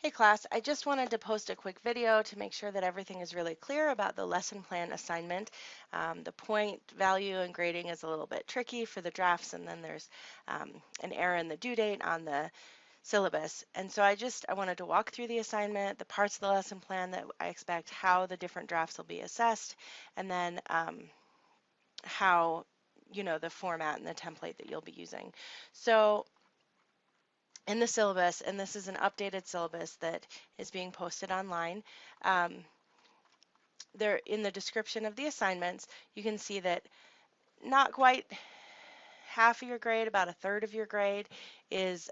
Hey class, I just wanted to post a quick video to make sure that everything is really clear about the lesson plan assignment. The point value and grading is a little bit tricky for the drafts, and then there's an error in the due date on the syllabus. And so I wanted to walk through the assignment, the parts of the lesson plan that I expect, how the different drafts will be assessed, and then how, the format and the template that you'll be using. So in the syllabus, and this is an updated syllabus that is being posted online. There in the description of the assignments, you can see that not quite half of your grade, about a third of your grade, is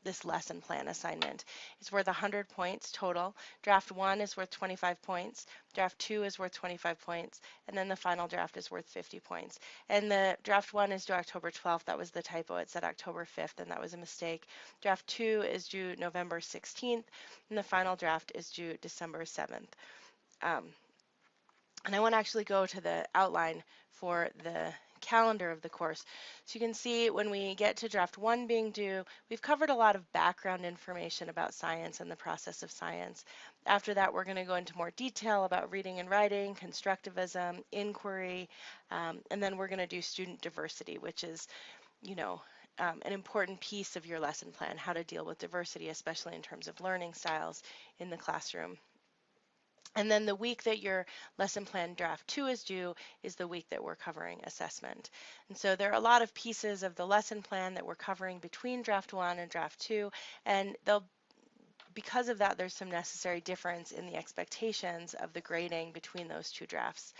this lesson plan assignment. It's worth 100 points total. Draft 1 is worth 25 points. Draft 2 is worth 25 points. And then the final draft is worth 50 points. And the draft 1 is due October 12th. That was the typo. It said October 5th, and that was a mistake. Draft 2 is due November 16th, and the final draft is due December 7th. And I want to actually go to the outline for the calendar of the course. So you can see when we get to draft 1 being due, we've covered a lot of background information about science and the process of science. After that, we're going to go into more detail about reading and writing, constructivism, inquiry, and then we're going to do student diversity, which is, an important piece of your lesson plan, how to deal with diversity, especially in terms of learning styles in the classroom. And then the week that your lesson plan draft 2 is due is the week that we're covering assessment. And so there are a lot of pieces of the lesson plan that we're covering between draft 1 and draft 2, and because of that, there's some necessary difference in the expectations of the grading between those two drafts.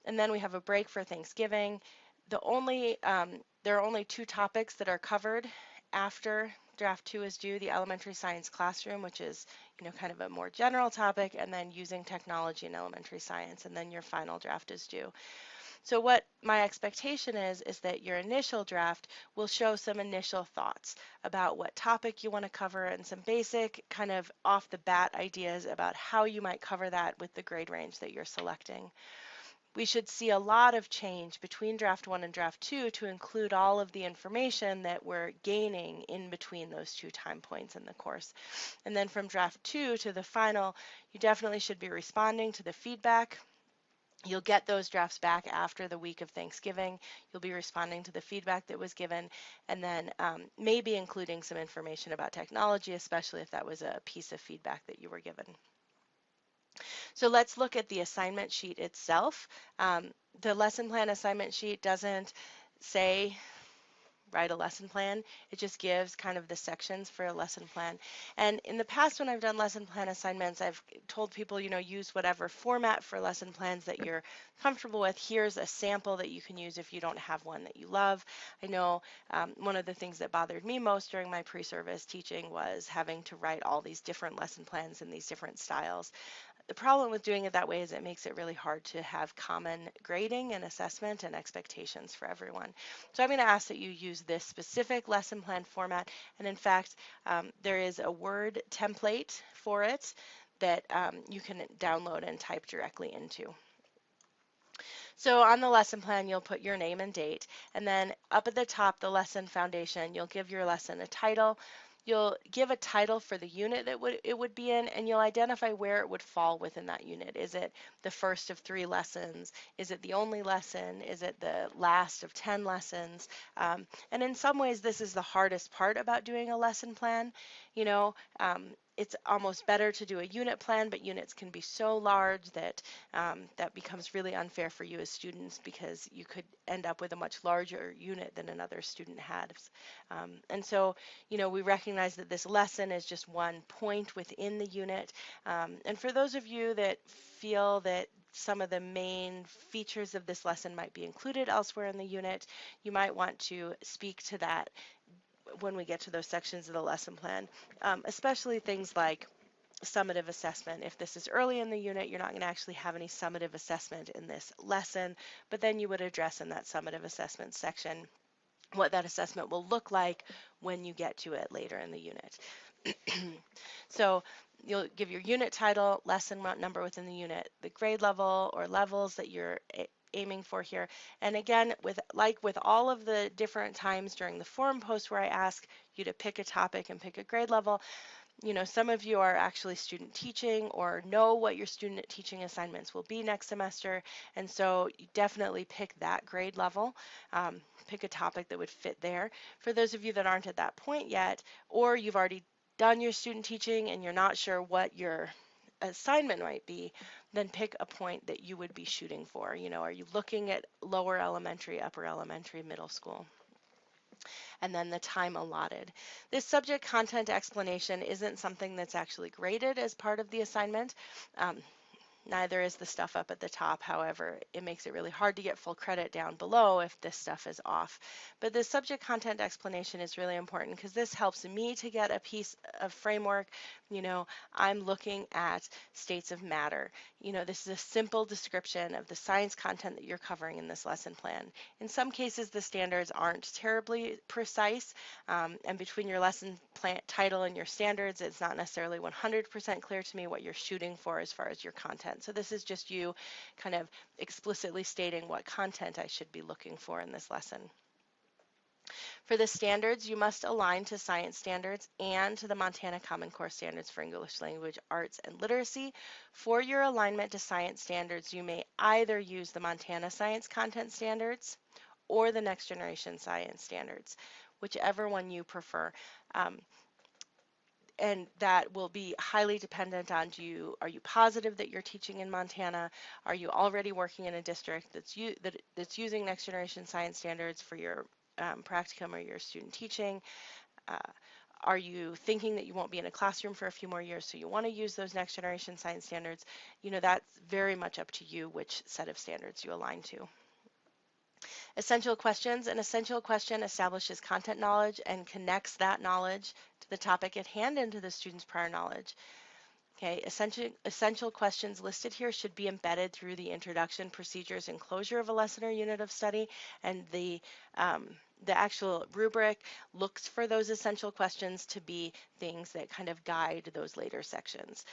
And then we have a break for Thanksgiving. There are only 2 topics that are covered after draft 2 is due: the elementary science classroom, which is, kind of a more general topic, and then using technology in elementary science, and then your final draft is due. So what my expectation is that your initial draft will show some initial thoughts about what topic you want to cover and some basic kind of off the bat ideas about how you might cover that with the grade range that you're selecting. We should see a lot of change between draft 1 and draft 2 to include all of the information that we're gaining in between those 2 time points in the course. And then from draft 2 to the final, you definitely should be responding to the feedback. You'll get those drafts back after the week of Thanksgiving. You'll be responding to the feedback that was given, and then maybe including some information about technology, especially if that was a piece of feedback that you were given. So let's look at the assignment sheet itself. The lesson plan assignment sheet doesn't say write a lesson plan. It just gives kind of the sections for a lesson plan. And in the past, when I've done lesson plan assignments, I've told people, use whatever format for lesson plans that you're comfortable with. Here's a sample that you can use if you don't have one that you love. I know one of the things that bothered me most during my pre-service teaching was having to write all these different lesson plans in these different styles. The problem with doing it that way is it makes it really hard to have common grading and assessment and expectations for everyone. So I'm going to ask that you use this specific lesson plan format, and in fact, there is a Word template for it that you can download and type directly into. So on the lesson plan, you'll put your name and date, and then up at the top, the lesson foundation, you'll give your lesson a title. You'll give a title for the unit that it would be in, and you'll identify where it would fall within that unit. Is it the first of 3 lessons? Is it the only lesson? Is it the last of 10 lessons? And in some ways, this is the hardest part about doing a lesson plan. It's almost better to do a unit plan, but units can be so large that that becomes really unfair for you as students, because you could end up with a much larger unit than another student has. And so, we recognize that this lesson is just one point within the unit. And for those of you that feel that some of the main features of this lesson might be included elsewhere in the unit, you might want to speak to that when we get to those sections of the lesson plan, especially things like summative assessment. If this is early in the unit, you're not going to actually have any summative assessment in this lesson, but then you would address in that summative assessment section what that assessment will look like when you get to it later in the unit. So you'll give your unit title, lesson number within the unit, the grade level or levels that you're aiming for here. And again, with all of the different times during the forum post where I ask you to pick a topic and pick a grade level, Some of you are actually student teaching or know what your student teaching assignments will be next semester, and so you definitely pick that grade level. Pick a topic that would fit there. For those of you that aren't at that point yet, or you've already done your student teaching and you're not sure what your assignment might be, then pick a point that you would be shooting for. Are you looking at lower elementary, upper elementary, middle school? And then the time allotted. This subject content explanation isn't something that's actually graded as part of the assignment. Um, Neither is the stuff up at the top. However, it makes it really hard to get full credit down below if this stuff is off. But the subject content explanation is really important because this helps me to get a piece of framework. I'm looking at states of matter. This is a simple description of the science content that you're covering in this lesson plan. In some cases, the standards aren't terribly precise, and between your lesson plan title and your standards, it's not necessarily 100% clear to me what you're shooting for as far as your content. So this is just you kind of explicitly stating what content I should be looking for in this lesson. For the standards, you must align to science standards and to the Montana Common Core standards for English language, arts, and literacy. For your alignment to science standards, you may either use the Montana Science Content Standards or the Next Generation Science Standards, whichever one you prefer. And that will be highly dependent on are you positive that you're teaching in Montana? Are you already working in a district that's using Next Generation Science Standards for your practicum or your student teaching? Are you thinking that you won't be in a classroom for a few more years, so you want to use those Next Generation Science Standards? That's very much up to you which set of standards you align to. Essential questions. An essential question establishes content knowledge and connects that knowledge to the topic at hand and to the student's prior knowledge. Okay, essential questions listed here should be embedded through the introduction, procedures, and closure of a lesson or unit of study, and the actual rubric looks for those essential questions to be things that kind of guide those later sections.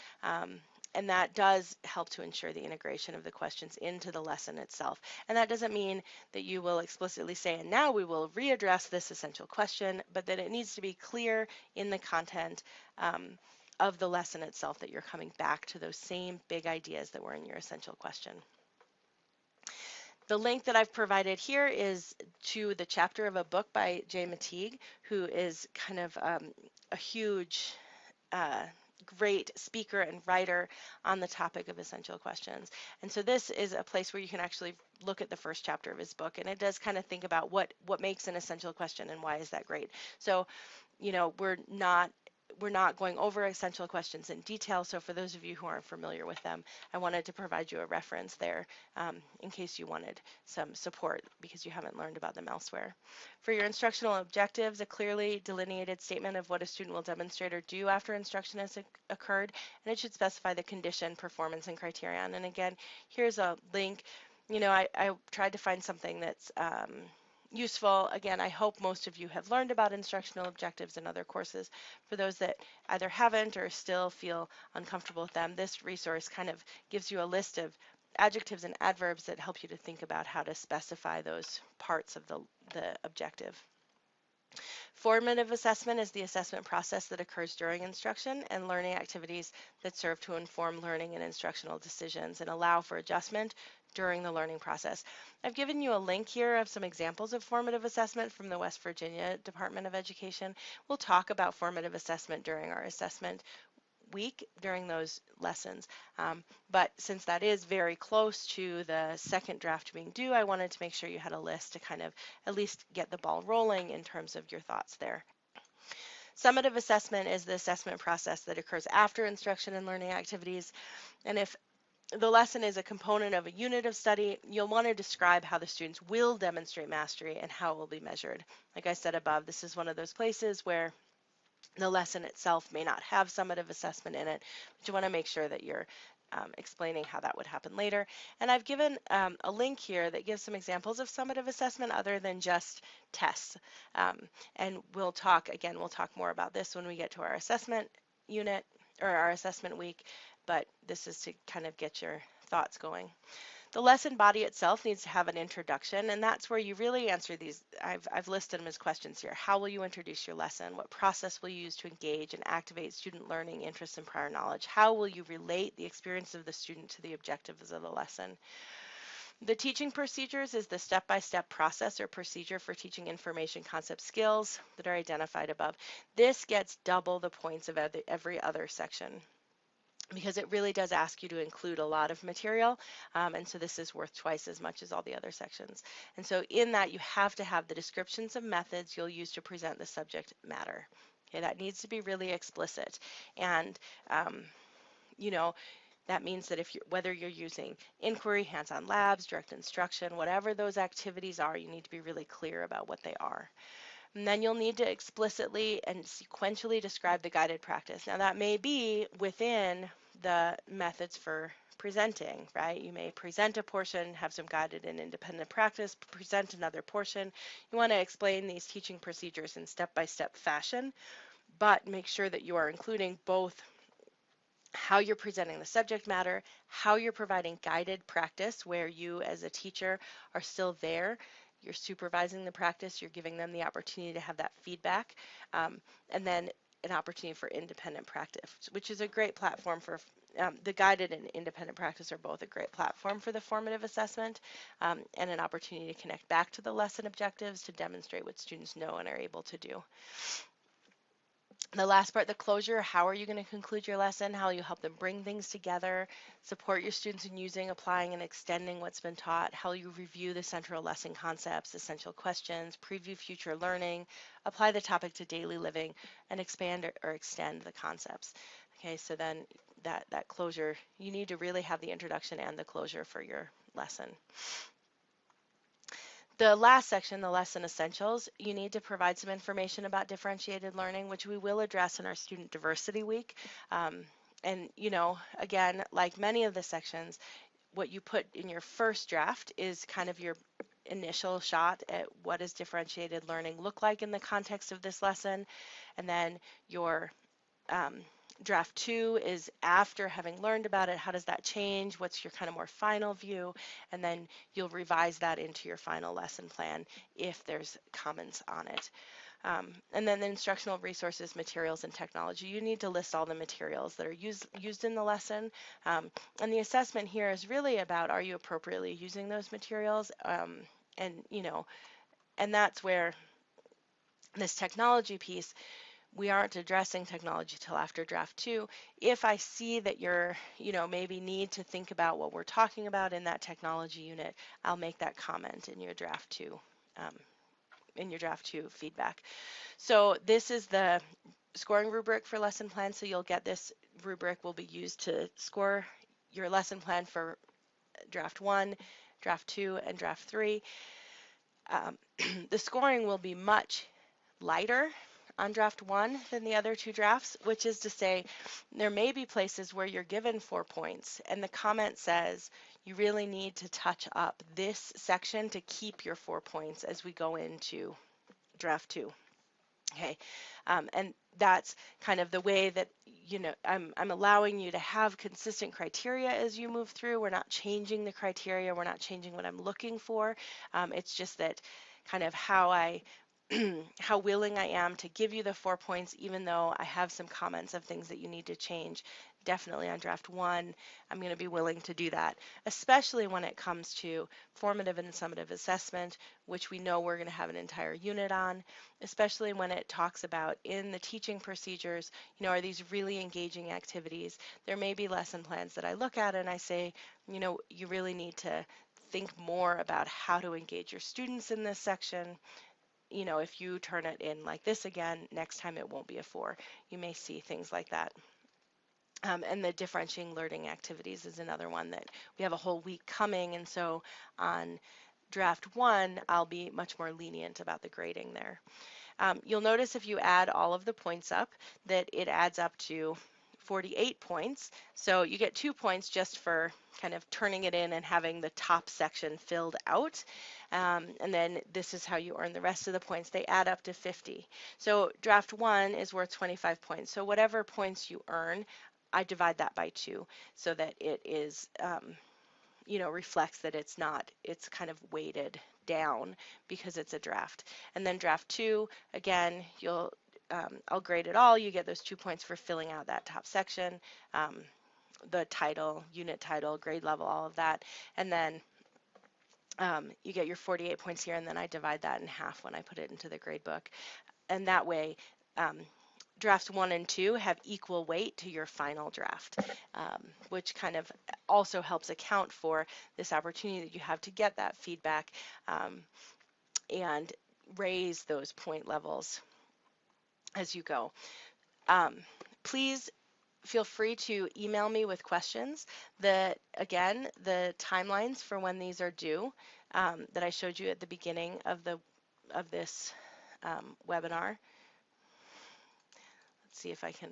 And that does help to ensure the integration of the questions into the lesson itself. And that doesn't mean that you will explicitly say, and now we will readdress this essential question, but that it needs to be clear in the content of the lesson itself that you're coming back to those same big ideas that were in your essential question. The link that I've provided here is to the chapter of a book by Jay Mateague, who is kind of a huge great speaker and writer on the topic of essential questions. And so this is a place where you can actually look at the first chapter of his book, and it does kind of think about what makes an essential question and why is that great. So, we're not going over essential questions in detail, so for those of you who aren't familiar with them, I wanted to provide you a reference there in case you wanted some support because you haven't learned about them elsewhere. For your instructional objectives, a clearly delineated statement of what a student will demonstrate or do after instruction has occurred, and it should specify the condition, performance, and criterion. And again, here's a link. I tried to find something that's useful. Again, I hope most of you have learned about instructional objectives in other courses. For those that either haven't or still feel uncomfortable with them, this resource kind of gives you a list of adjectives and adverbs that help you to think about how to specify those parts of the objective. Formative assessment is the assessment process that occurs during instruction and learning activities that serve to inform learning and instructional decisions and allow for adjustment during the learning process. I've given you a link here of some examples of formative assessment from the West Virginia Department of Education. We'll talk about formative assessment during our assessment week during those lessons. But since that is very close to the second draft being due, I wanted to make sure you had a list to kind of at least get the ball rolling in terms of your thoughts there. Summative assessment is the assessment process that occurs after instruction and learning activities. And if the lesson is a component of a unit of study, you'll want to describe how the students will demonstrate mastery and how it will be measured. Like I said above, this is one of those places where the lesson itself may not have summative assessment in it, but you want to make sure that you're explaining how that would happen later. And I've given a link here that gives some examples of summative assessment other than just tests. And we'll talk more about this when we get to our assessment unit or our assessment week, but this is to kind of get your thoughts going. The lesson body itself needs to have an introduction, and that's where you really answer these. I've listed them as questions here. How will you introduce your lesson? What process will you use to engage and activate student learning, interest, and prior knowledge? How will you relate the experience of the student to the objectives of the lesson? The teaching procedures is the step-by-step process or procedure for teaching information, concept, skills that are identified above. This gets double the points of every other section, because it really does ask you to include a lot of material, and so this is worth twice as much as all the other sections. And so in that, you have to have the descriptions of methods you'll use to present the subject matter. Okay, that needs to be really explicit. And you know, that means that whether you're using inquiry, hands-on labs, direct instruction, whatever those activities are, you need to be really clear about what they are. And then you'll need to explicitly and sequentially describe the guided practice. Now that may be within the methods for presenting, right? You may present a portion, have some guided and independent practice, present another portion. You want to explain these teaching procedures in step-by-step fashion, but make sure that you are including both how you're presenting the subject matter, how you're providing guided practice where you as a teacher are still there, you're supervising the practice, you're giving them the opportunity to have that feedback, and then an opportunity for independent practice, which is a great platform for the guided and independent practice are both a great platform for the formative assessment, and an opportunity to connect back to the lesson objectives to demonstrate what students know and are able to do. The last part, the closure, how are you going to conclude your lesson? How will you help them bring things together, support your students in using, applying, and extending what's been taught? How will you review the central lesson concepts, essential questions, preview future learning, apply the topic to daily living, and expand or extend the concepts? Okay, so then that closure, you need to really have the introduction and the closure for your lesson. The last section, the lesson essentials, you need to provide some information about differentiated learning, which we will address in our Student Diversity Week. And, again, like many of the sections, what you put in your first draft is kind of your initial shot at what does differentiated learning look like in the context of this lesson. And then your draft 2 is after having learned about it, how does that change? What's your kind of more final view? And then you'll revise that into your final lesson plan if there's comments on it. And then the instructional resources, materials, and technology. You need to list all the materials that are used in the lesson. And the assessment here is really about, are you appropriately using those materials? And that's where this technology piece, we aren't addressing technology till after draft 2. If I see that you're, maybe need to think about what we're talking about in that technology unit, I'll make that comment in your draft 2, feedback. So this is the scoring rubric for lesson plan. So you'll get this rubric will be used to score your lesson plan for draft 1, draft 2, and draft 3. The scoring will be much lighter on draft 1 than the other 2 drafts, which is to say there may be places where you're given 4 points and the comment says you really need to touch up this section to keep your 4 points as we go into draft 2. Okay, and that's kind of the way that, I'm allowing you to have consistent criteria as you move through. We're not changing the criteria. We're not changing what I'm looking for. It's just that kind of how how willing I am to give you the 4 points, even though I have some comments of things that you need to change. Definitely on draft 1, I'm going to be willing to do that, especially when it comes to formative and summative assessment, which we know we're going to have an entire unit on, especially when it talks about in the teaching procedures, are these really engaging activities? There may be lesson plans that I look at and I say, you really need to think more about how to engage your students in this section. If you turn it in like this again, next time it won't be a 4. You may see things like that. And the differentiating learning activities is another one that we have a whole week coming. And so on draft 1, I'll be much more lenient about the grading there. You'll notice if you add all of the points up that it adds up to 48 points. So you get 2 points just for kind of turning it in and having the top section filled out. And then this is how you earn the rest of the points. They add up to 50. So draft 1 is worth 25 points. So whatever points you earn, I divide that by 2 so that it is reflects that it's kind of weighted down because it's a draft. And then draft 2, again, I'll grade it all. You get those 2 points for filling out that top section, the title, unit title, grade level, all of that. And then you get your 48 points here, and then I divide that in half when I put it into the grade book. And that way, drafts 1 and 2 have equal weight to your final draft, which kind of also helps account for this opportunity that you have to get that feedback and raise those point levels as you go. Please feel free to email me with questions. Again, the timelines for when these are due that I showed you at the beginning of this webinar. Let's see if I can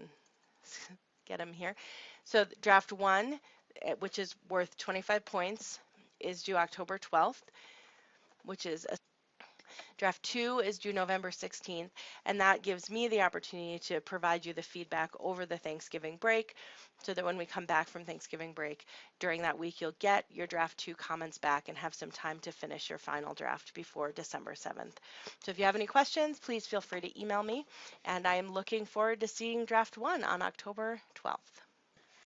get them here. So draft 1, which is worth 25 points, is due October 12th, which is draft 2 is due November 16th, and that gives me the opportunity to provide you the feedback over the Thanksgiving break, so that when we come back from Thanksgiving break during that week, you'll get your draft 2 comments back and have some time to finish your final draft before December 7th. So if you have any questions, please feel free to email me, and I am looking forward to seeing draft 1 on October 12th.